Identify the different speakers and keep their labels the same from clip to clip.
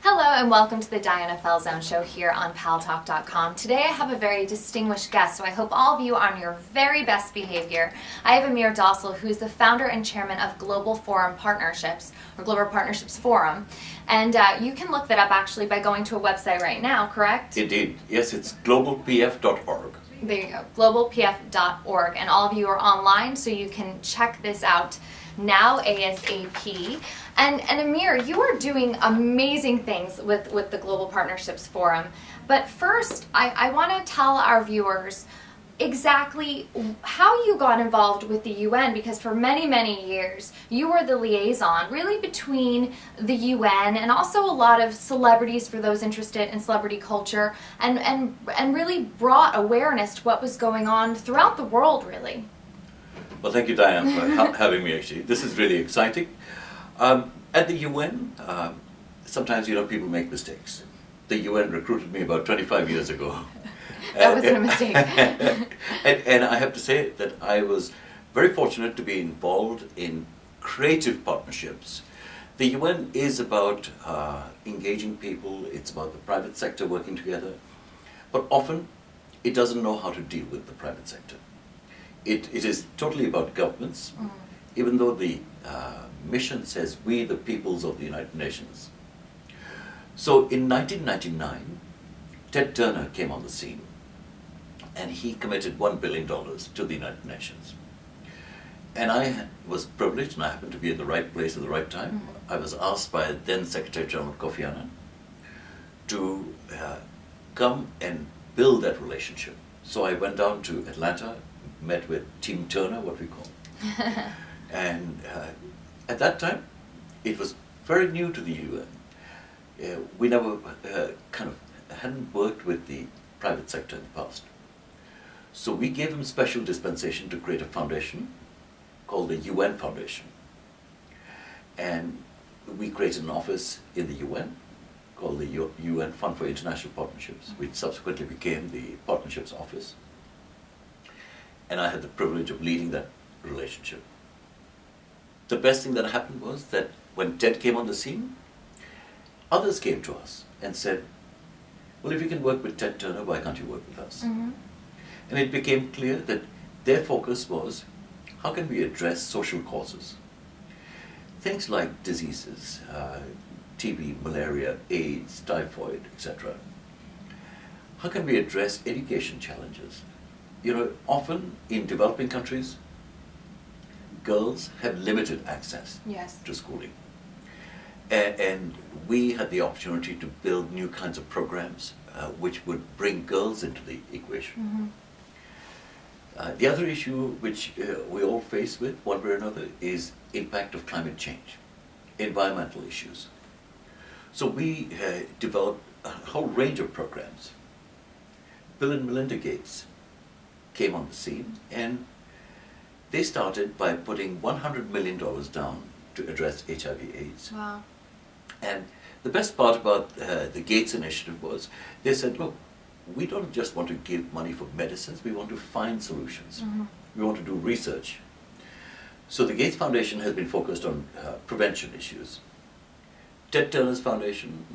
Speaker 1: Hello and welcome to the Diana Falzone Show here on Paltalk.com. Today I have a very distinguished guest, so I hope all of you are on your very best behavior. I have Amir Dossal, who is the founder and chairman of Global Forum Partnerships, or Global Partnerships Forum. And you can look that up actually by going to a website right now, correct?
Speaker 2: Indeed. Yes, it's globalpf.org.
Speaker 1: There you go, globalpf.org. And all of you are online, so you can check this out now ASAP. And Amir, you are doing amazing things with the Global Partnerships Forum. But first, I want to tell our viewers exactly how you got involved with the UN, because for many, many years you were the liaison really between the UN and also a lot of celebrities for those interested in celebrity culture, and really brought awareness to what was going on throughout the world, really.
Speaker 2: Well, thank you, Diane, for having me, actually. This is really exciting. At the UN, sometimes, people make mistakes. The UN recruited me about 25 years ago.
Speaker 1: That wasn't a mistake.
Speaker 2: and I have to say that I was very fortunate to be involved in creative partnerships. The UN is about engaging people, it's about the private sector working together, but often it doesn't know how to deal with the private sector. It is totally about governments, even though the mission says, "We the peoples of the United Nations." So in 1999, Ted Turner came on the scene, and he committed $1 billion to the United Nations. And I was privileged, and I happened to be in the right place at the right time. I was asked by then Secretary General Kofi Annan to come and build that relationship. So I went down to Atlanta, met with Team Turner, what we call. And at that time, it was very new to the UN. We never hadn't worked with the private sector in the past. So we gave them special dispensation to create a foundation called the UN Foundation. And we created an office in the UN called the UN Fund for International Partnerships, which subsequently became the Partnerships Office. And I had the privilege of leading that relationship. The best thing that happened was that when Ted came on the scene, others came to us and said, "Well, if you can work with Ted Turner, why can't you work with us?" And it became clear that their focus was, how can we address social causes? Things like diseases, TB, malaria, AIDS, typhoid, etc. How can we address education challenges? Often in developing countries, girls have limited access to schooling. And we had the opportunity to build new kinds of programs which would bring girls into the equation. The other issue which we all face with, one way or another, is impact of climate change, environmental issues. So we developed a whole range of programs. Bill and Melinda Gates came on the scene, and they started by putting $100 million down to address HIV/AIDS.
Speaker 1: Wow.
Speaker 2: And the best part about the Gates initiative was, they said, look, we don't just want to give money for medicines, we want to find solutions. We want to do research. So the Gates Foundation has been focused on prevention issues. Ted Turner's Foundation,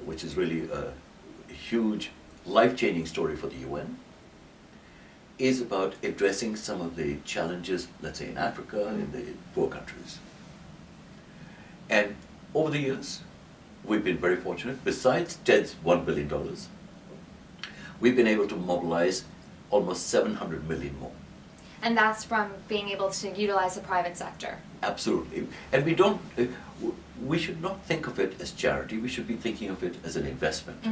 Speaker 2: which is really a huge, life-changing story for the UN, is about addressing some of the challenges, let's say in Africa, in the poor countries. And over the years, we've been very fortunate. Besides Ted's $1 billion, we've been able to mobilize almost 700 million more.
Speaker 1: And that's from being able to utilize the private sector.
Speaker 2: Absolutely. And we should not think of it as charity, we should be thinking of it as an investment.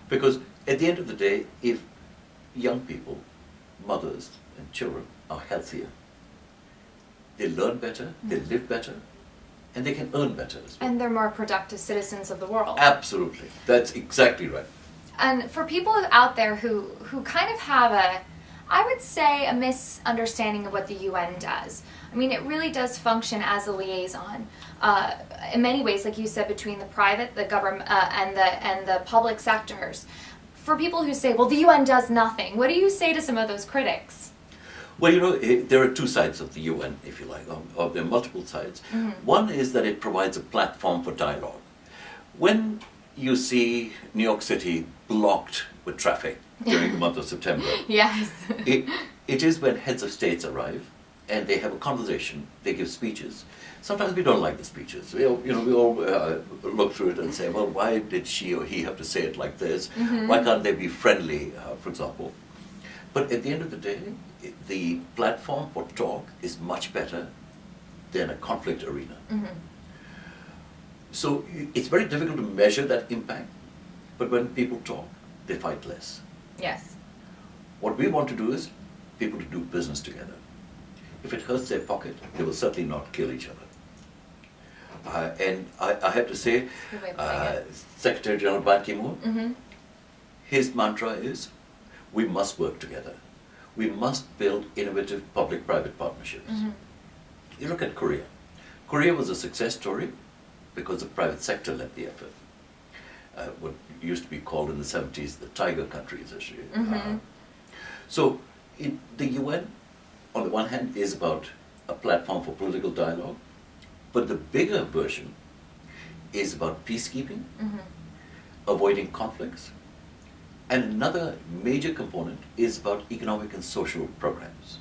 Speaker 2: Because at the end of the day, if young people, mothers and children are healthier, they learn better, they live better, and they can earn better as well.
Speaker 1: And they're more productive citizens of the world.
Speaker 2: Absolutely. That's exactly right.
Speaker 1: And for people out there who kind of have I would say, a misunderstanding of what the UN does. I mean, it really does function as a liaison in many ways, like you said, between the private, the government, and the public sectors. For people who say, well, the UN does nothing, what do you say to some of those critics?
Speaker 2: Well, there are two sides of the UN, if you like, or there are multiple sides. One is that it provides a platform for dialogue. When you see New York City blocked with traffic during the month of September,
Speaker 1: Yes.
Speaker 2: it is when heads of states arrive and they have a conversation, they give speeches. Sometimes we don't like the speeches. We all look through it and say, well, why did she or he have to say it like this? Why can't they be friendly, for example? But at the end of the day, the platform for talk is much better than a conflict arena. So it's very difficult to measure that impact, but when people talk, they fight less.
Speaker 1: Yes.
Speaker 2: What we want to do is people to do business together. If it hurts their pocket, they will certainly not kill each other. And I have to say,
Speaker 1: Good way of putting it.
Speaker 2: Secretary General Ban Ki-moon, his mantra is, we must work together. We must build innovative public-private partnerships. You look at Korea. Korea was a success story because the private sector led the effort. What used to be called in the 70s the tiger countries, actually. So the UN, on the one hand, is about a platform for political dialogue, but the bigger version is about peacekeeping, avoiding conflicts, and another major component is about economic and social programs.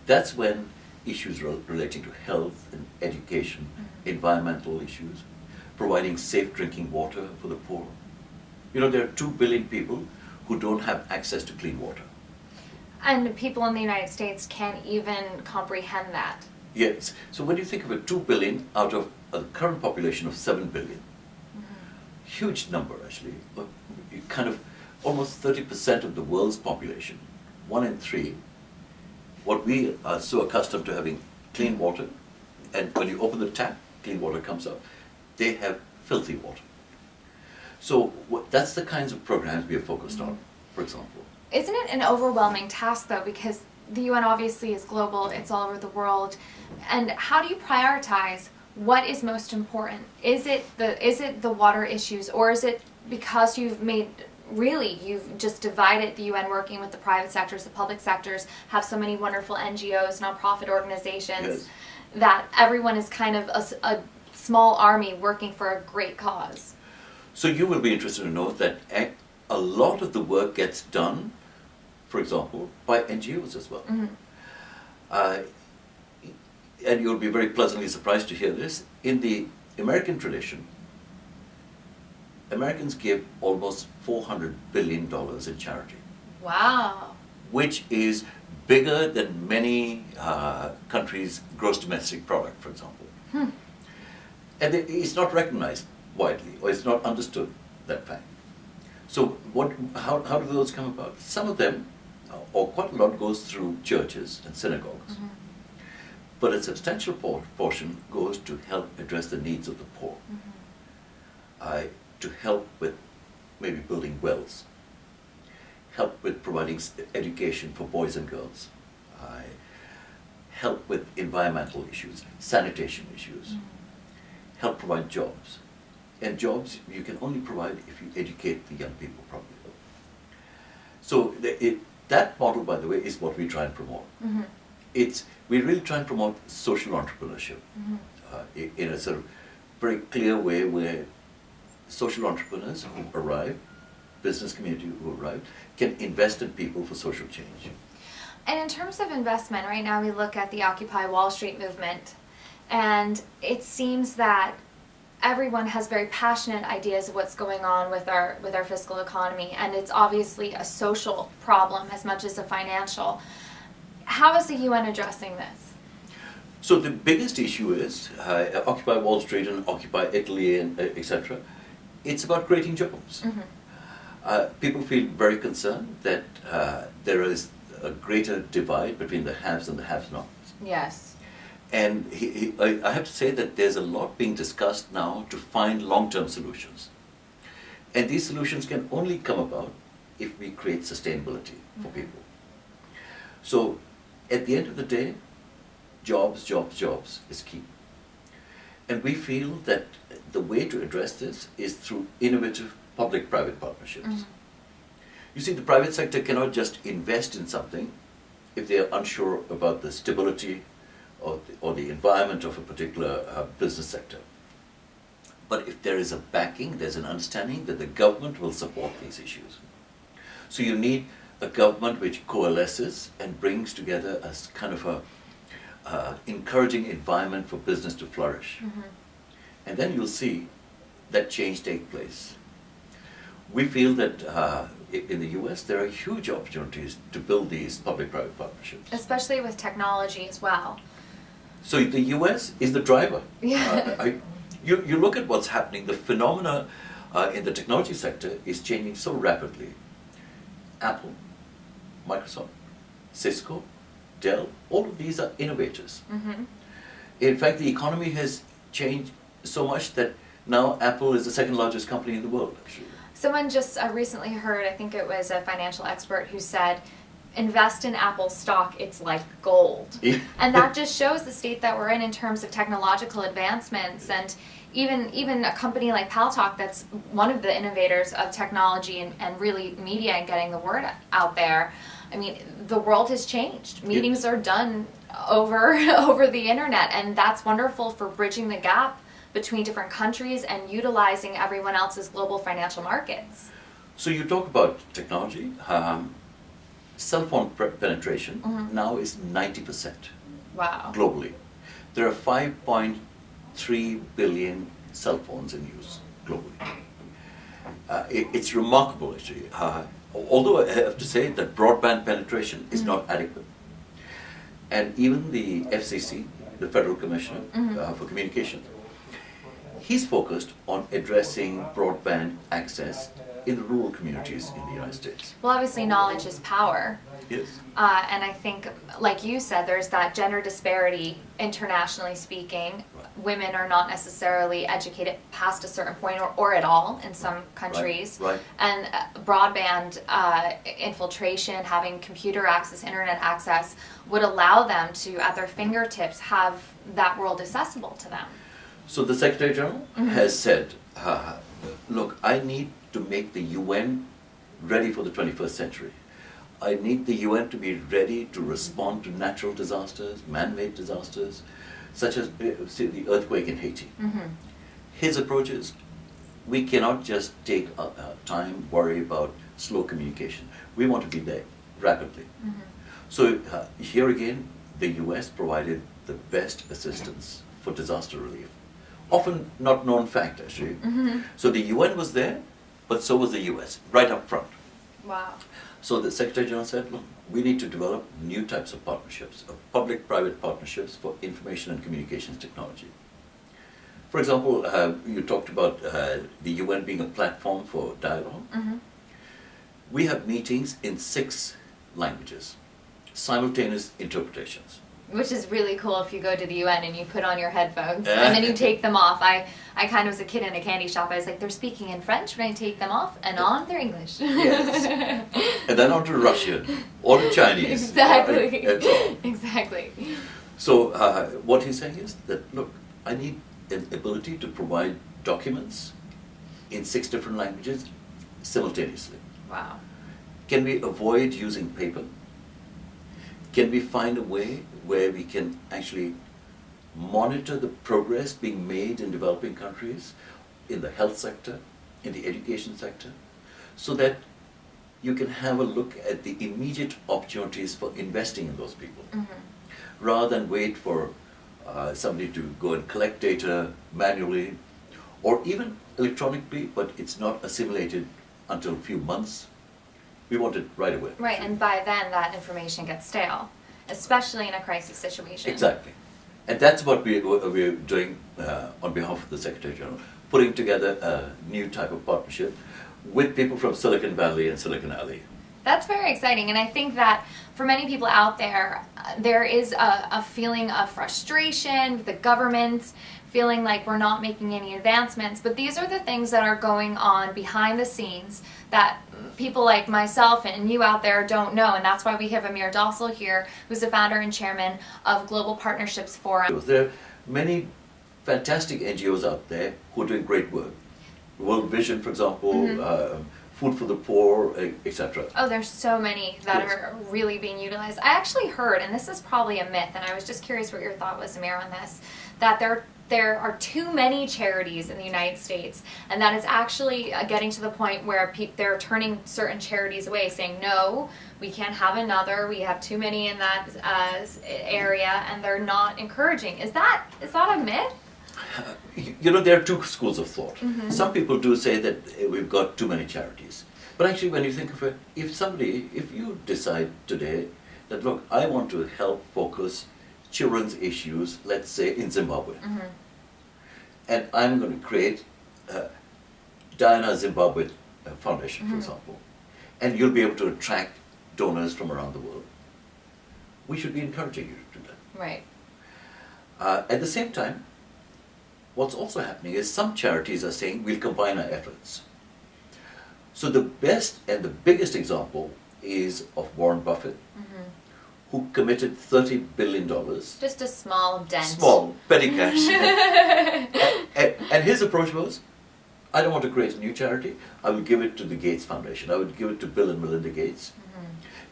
Speaker 2: That's when issues relating to health and education, environmental issues, providing safe drinking water for the poor. There are 2 billion people who don't have access to clean water.
Speaker 1: And people in the United States can't even comprehend that.
Speaker 2: Yes. So when you think of it, 2 billion out of a current population of 7 billion, huge number actually, but kind of almost 30% of the world's population, 1 in 3, what we are so accustomed to having clean water, and when you open the tap, clean water comes up, they have filthy water. So that's the kinds of programs we are focused on, for example.
Speaker 1: Isn't it an overwhelming task though, because the UN obviously is global, it's all over the world, and how do you prioritize what is most important? Is it the water issues, or is it because you've just divided the UN working with the private sectors, the public sectors, have so many wonderful NGOs, nonprofit organizations, that everyone is kind of a small army working for a great cause?
Speaker 2: So you will be interested to know that a lot of the work gets done, for example, by NGOs as well. And you'll be very pleasantly surprised to hear this. In the American tradition, Americans give almost $400 billion in charity.
Speaker 1: Wow.
Speaker 2: Which is bigger than many countries' gross domestic product, for example. And it's not recognized widely, or it's not understood, that fact. So how do those come about? Some of them, or quite a lot, goes through churches and synagogues. But a substantial portion goes to help address the needs of the poor. To help with maybe building wells, help with providing education for boys and girls, help with environmental issues, sanitation issues, help provide jobs. And jobs you can only provide if you educate the young people properly. So that model, by the way, is what we try and promote. We really try and promote social entrepreneurship in a sort of very clear way, where social entrepreneurs who arrive, business community who arrive, can invest in people for social change.
Speaker 1: And in terms of investment, right now we look at the Occupy Wall Street movement, and it seems that everyone has very passionate ideas of what's going on with our fiscal economy, and it's obviously a social problem as much as a financial. How is the UN addressing this?
Speaker 2: So the biggest issue is Occupy Wall Street and Occupy Italy and etc. It's about creating jobs. People feel very concerned that there is a greater divide between the haves and the have-nots.
Speaker 1: Yes.
Speaker 2: And I have to say that there's a lot being discussed now to find long-term solutions. And these solutions can only come about if we create sustainability for people. So at the end of the day, jobs, jobs, jobs is key. And we feel that the way to address this is through innovative public-private partnerships. You see, the private sector cannot just invest in something if they are unsure about the stability or the environment of a particular business sector. But if there is a backing, there's an understanding that the government will support these issues. So you need a government which coalesces and brings together a kind of a encouraging environment for business to flourish.
Speaker 1: Mm-hmm.
Speaker 2: And then you'll see that change take place. We feel that in the US there are huge opportunities to build these public-private partnerships.
Speaker 1: Especially with technology as well.
Speaker 2: So the US is the driver.
Speaker 1: Yeah.
Speaker 2: You look at what's happening, the phenomena in the technology sector is changing so rapidly. Apple, Microsoft, Cisco, Dell, all of these are innovators.
Speaker 1: Mm-hmm.
Speaker 2: In fact, the economy has changed so much that now Apple is the second largest company in the world, actually.
Speaker 1: Someone just recently heard, I think it was a financial expert who said, invest in Apple stock, it's like gold.
Speaker 2: Yeah.
Speaker 1: And that just shows the state that we're in terms of technological advancements, and even a company like Paltalk that's one of the innovators of technology and really media and getting the word out there. I mean, the world has changed. Meetings are done over the internet, and that's wonderful for bridging the gap between different countries and utilizing everyone else's global financial markets.
Speaker 2: So you talk about technology. Cell phone penetration now is 90%
Speaker 1: Wow.
Speaker 2: globally. There are 5.3 billion cell phones in use globally. It's remarkable, actually. Although I have to say that broadband penetration is not adequate. And even the FCC, the Federal Commissioner for Communications, he's focused on addressing broadband access in the rural communities in the United States.
Speaker 1: Well, obviously knowledge is power.
Speaker 2: Yes.
Speaker 1: And I think, like you said, there's that gender disparity internationally speaking. Women are not necessarily educated past a certain point or at all in some countries.
Speaker 2: Right.
Speaker 1: And broadband infiltration, having computer access, internet access, would allow them to, at their fingertips, have that world accessible to them.
Speaker 2: So the Secretary General has said, look, I need to make the UN ready for the 21st century. I need the UN to be ready to respond to natural disasters, man-made disasters, such as say, the earthquake in Haiti. His approach is, we cannot just take time, worry about slow communication. We want to be there rapidly. So here again, the US provided the best assistance for disaster relief. Often not known fact, actually. So the UN was there, but so was the US, right up front.
Speaker 1: Wow.
Speaker 2: So the Secretary General said, look, we need to develop new types of partnerships, of public-private partnerships for information and communications technology. For example, you talked about the UN being a platform for dialogue. We have meetings in 6 languages, simultaneous interpretations.
Speaker 1: Which is really cool if you go to the UN and you put on your headphones and then you take them off. I kind of was a kid in a candy shop. I was like, they're speaking in French when I take them off, and on they're English.
Speaker 2: Yes. And then on to Russian or to Chinese.
Speaker 1: Exactly.
Speaker 2: And so on.
Speaker 1: Exactly.
Speaker 2: So what he's saying is that, look, I need an ability to provide documents in 6 different languages simultaneously.
Speaker 1: Wow.
Speaker 2: Can we avoid using paper? Can we find a way where we can actually monitor the progress being made in developing countries, in the health sector, in the education sector, so that you can have a look at the immediate opportunities for investing in those people, rather than wait for somebody to go and collect data manually, or even electronically, but it's not assimilated until a few months. We want it right away.
Speaker 1: Right, and by then that information gets stale, especially in a crisis situation.
Speaker 2: Exactly. And that's what we're doing on behalf of the Secretary General, putting together a new type of partnership with people from Silicon Valley and Silicon Alley.
Speaker 1: That's very exciting, and I think that for many people out there, there is a feeling of frustration with the government, feeling like we're not making any advancements, but these are the things that are going on behind the scenes that people like myself and you out there don't know, and that's why we have Amir Dossal here, who's the founder and chairman of Global Partnerships Forum.
Speaker 2: There are many fantastic NGOs out there who are doing great work. World Vision, for example, food for the poor, etc.
Speaker 1: Oh, there's so many that
Speaker 2: Yes.
Speaker 1: are really being utilized. I actually heard, and this is probably a myth, and I was just curious what your thought was, Amir, on this, that there are too many charities in the United States, and that it's actually getting to the point where they're turning certain charities away, saying, no, we can't have another, we have too many in that area, and they're not encouraging. Is that a myth?
Speaker 2: You know, there are two schools of thought. Some people do say that we've got too many charities. But actually, when you think of it, if you decide today that, look, I want to help focus children's issues, let's say in Zimbabwe, and I'm going to create Diana Zimbabwe Foundation, for example, and you'll be able to attract donors from around the world, we should be encouraging you to do that.
Speaker 1: Right.
Speaker 2: At the same time, what's also happening is some charities are saying we'll combine our efforts. So the best and the biggest example is of Warren Buffett, who committed $30 billion.
Speaker 1: Just a small dent.
Speaker 2: Small, petty cash. and his approach was, I don't want to create a new charity, I will give it to the Gates Foundation. I would give it to Bill and Melinda Gates,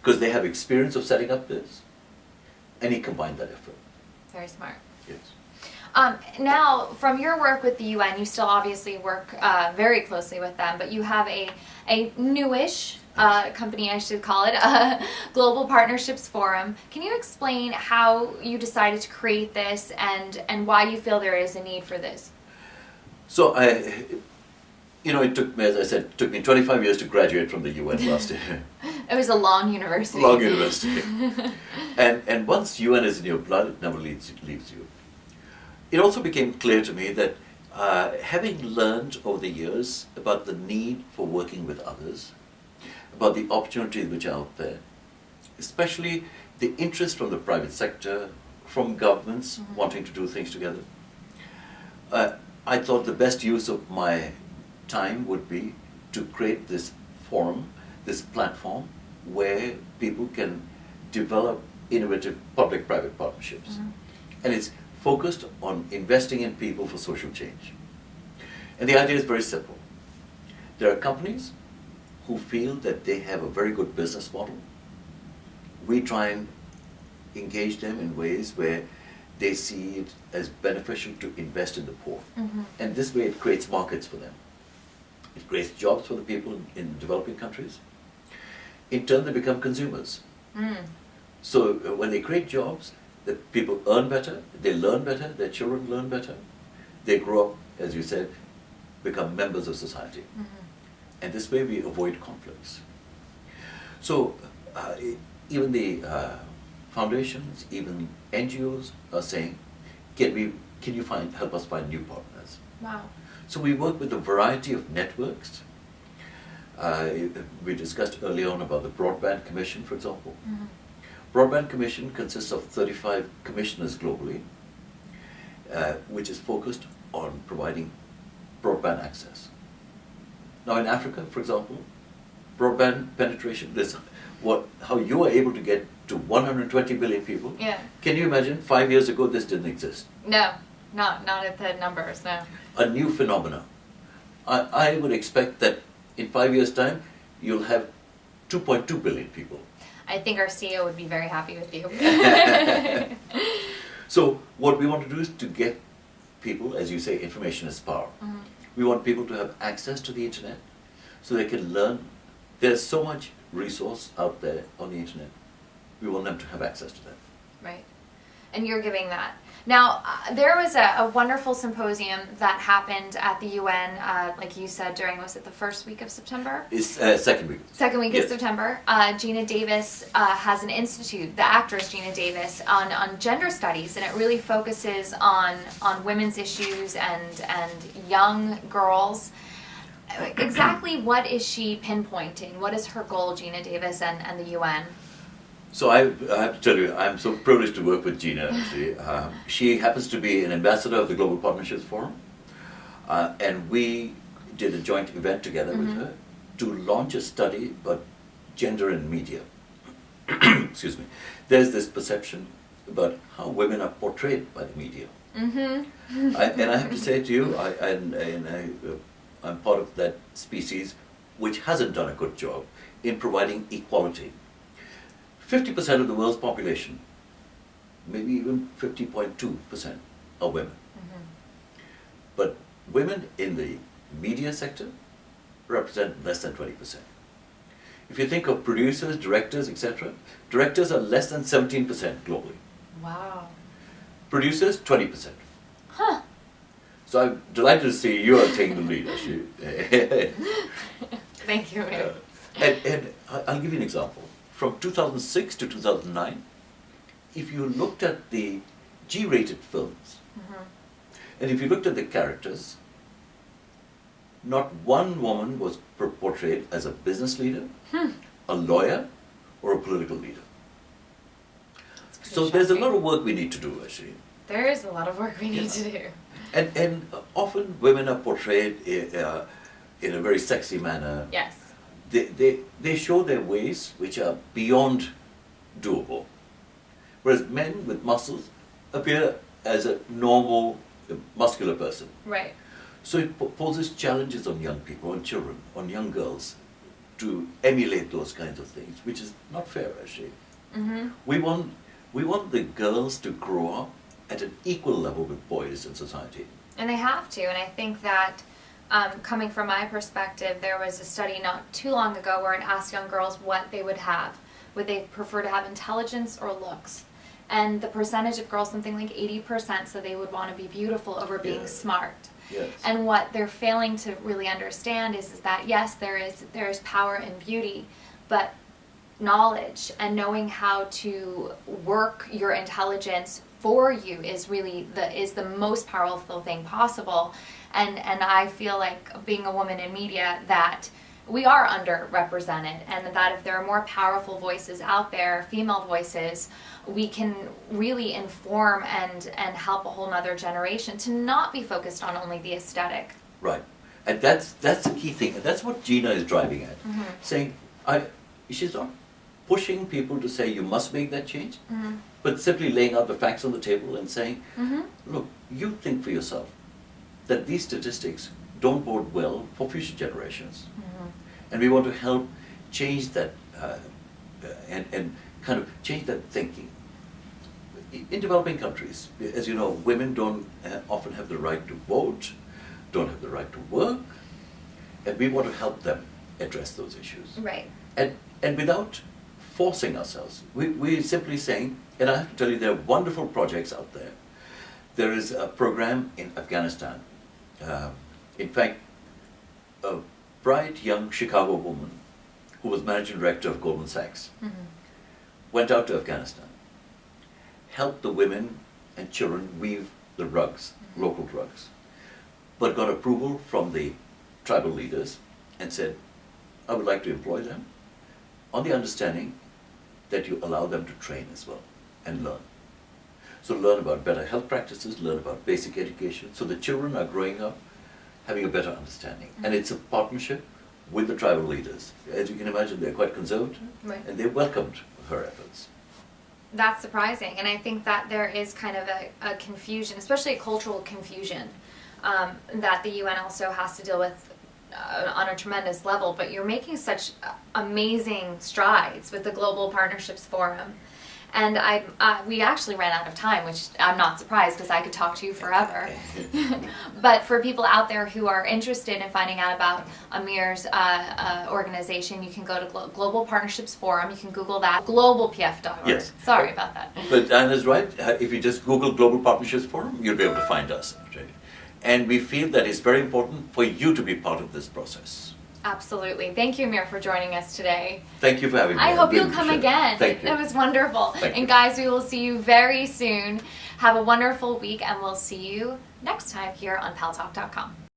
Speaker 2: because they have experience of setting up this. And he combined that effort.
Speaker 1: Very smart.
Speaker 2: Yes.
Speaker 1: Now, from your work with the UN, you still obviously work very closely with them, but you have a newish company, I should call it, Global Partnerships Forum. Can you explain how you decided to create this and why you feel there is a need for this?
Speaker 2: So it took me, as I said, 25 years to graduate from the UN last year.
Speaker 1: It was a long university.
Speaker 2: Long university. and once UN is in your blood, it never leaves you. It also became clear to me that having learned over the years about the need for working with others, about the opportunities which are out there, especially the interest from the private sector, from governments wanting to do things together, I thought the best use of my time would be to create this forum, this platform, where people can develop innovative public-private partnerships. And it's focused on investing in people for social change. And the idea is very simple. There are companies who feel that they have a very good business model. We try and engage them in ways where they see it as beneficial to invest in the poor. And this way it creates markets for them. It creates jobs for the people in developing countries. In turn, they become consumers. So when they create jobs, the people earn better, they learn better, their children learn better. They grow up, as you said, become members of society. And this way we avoid conflicts. So even the foundations, even NGOs are saying, can you help us find new partners?
Speaker 1: Wow.
Speaker 2: So we work with a variety of networks. We discussed earlier on about the Broadband Commission, for example. Broadband Commission consists of 35 commissioners globally, which is focused on providing broadband access. Now in Africa, for example, broadband penetration, how you are able to get to 120 million people.
Speaker 1: Yeah.
Speaker 2: Can you imagine, 5 years ago this didn't exist?
Speaker 1: No, not at the numbers, no.
Speaker 2: A new phenomenon. I would expect that in 5 years' time, you'll have 2.2 billion people.
Speaker 1: I think our CEO would be very happy with you.
Speaker 2: So what we want to do is to get people, as you say, information is power. We want people to have access to the internet so they can learn. There's so much resource out there on the internet. We want them to have access to that.
Speaker 1: Right. And you're giving that. Now, there was a wonderful symposium that happened at the UN, like you said, was it the first week of September?
Speaker 2: It's second week.
Speaker 1: Second week
Speaker 2: Yes.
Speaker 1: of September. Gina Davis has an institute, the actress Gina Davis, on gender studies, and it really focuses on women's issues and young girls. Exactly what is she pinpointing? What is her goal, Gina Davis and the UN?
Speaker 2: So I have to tell you, I'm so privileged to work with Gina, actually. She happens to be an ambassador of the Global Partnerships Forum, and we did a joint event together with her to launch a study about gender in media. Excuse me. There's this perception about how women are portrayed by the media. And I have to say to you, I'm part of that species which hasn't done a good job in providing equality. 50% of the world's population, maybe even 50.2%, are women. But women in the media sector represent less than 20%. If you think of producers, directors, etc., directors are less than 17% globally.
Speaker 1: Wow.
Speaker 2: Producers, 20%.
Speaker 1: Huh.
Speaker 2: So I'm delighted to see you are taking the lead, actually.
Speaker 1: Thank you, Amir.
Speaker 2: And I'll give you an example. From 2006 to 2009, if you looked at the G-rated films, and if you looked at the characters, not one woman was portrayed as a business leader, a lawyer, or a political leader. So there's a lot of work we need to do, actually.
Speaker 1: There is a lot of work we need to do.
Speaker 2: And often women are portrayed in a very sexy manner.
Speaker 1: Yes.
Speaker 2: They show their ways which are beyond doable. Whereas men with muscles appear as a normal, muscular person.
Speaker 1: Right.
Speaker 2: So it poses challenges on young people, on children, on young girls to emulate those kinds of things, which is not fair, actually. We want the girls to grow up at an equal level with boys in society.
Speaker 1: And they have to, and I think that coming from my perspective, there was a study not too long ago where it asked young girls what they would have. Would they prefer to have intelligence or looks? And the percentage of girls, something like 80%, so they would want to be beautiful over being smart.
Speaker 2: Yes.
Speaker 1: And what they're failing to really understand is that yes, there is power in beauty, but knowledge and knowing how to work your intelligence for you is really the most powerful thing possible. And I feel like being a woman in media that we are underrepresented, and that if there are more powerful voices out there, female voices, we can really inform and help a whole nother generation to not be focused on only the aesthetic.
Speaker 2: Right. And that's the key thing. And that's what Gina is driving at. Saying, she's not pushing people to say you must make that change, but simply laying out the facts on the table and saying, look, you think for yourself that these statistics don't bode well for future generations. And we want to help change that and kind of change that thinking. In developing countries, as you know, women don't often have the right to vote, don't have the right to work, and we want to help them address those issues.
Speaker 1: Right.
Speaker 2: And without forcing ourselves, we're simply saying, and I have to tell you, there are wonderful projects out there. There is a program in Afghanistan. In fact, a bright young Chicago woman who was managing director of Goldman Sachs went out to Afghanistan, helped the women and children weave the rugs, local rugs, but got approval from the tribal leaders and said, I would like to employ them on the understanding that you allow them to train as well and learn. So learn about better health practices, learn about basic education, so the children are growing up having a better understanding. And it's a partnership with the tribal leaders. As you can imagine, they're quite conservative, and they welcomed her efforts.
Speaker 1: That's surprising, and I think that there is kind of a confusion, especially a cultural confusion, that the UN also has to deal with on a tremendous level, but you're making such amazing strides with the Global Partnerships Forum. And we actually ran out of time, which I'm not surprised because I could talk to you forever. But for people out there who are interested in finding out about Amir's organization, you can go to Global Partnerships Forum. You can Google that, globalpf.org.
Speaker 2: Yes.
Speaker 1: Sorry about that.
Speaker 2: But Anna's right. If you just Google Global Partnerships Forum, you'll be able to find us. And we feel that it's very important for you to be part of this process.
Speaker 1: Absolutely. Thank you, Amir, for joining us today.
Speaker 2: Thank you for having me.
Speaker 1: I hope you'll come again.
Speaker 2: Thank you.
Speaker 1: It was wonderful.
Speaker 2: Thank you.
Speaker 1: And guys, we will see you very soon. Have a wonderful week, and we'll see you next time here on Paltalk.com.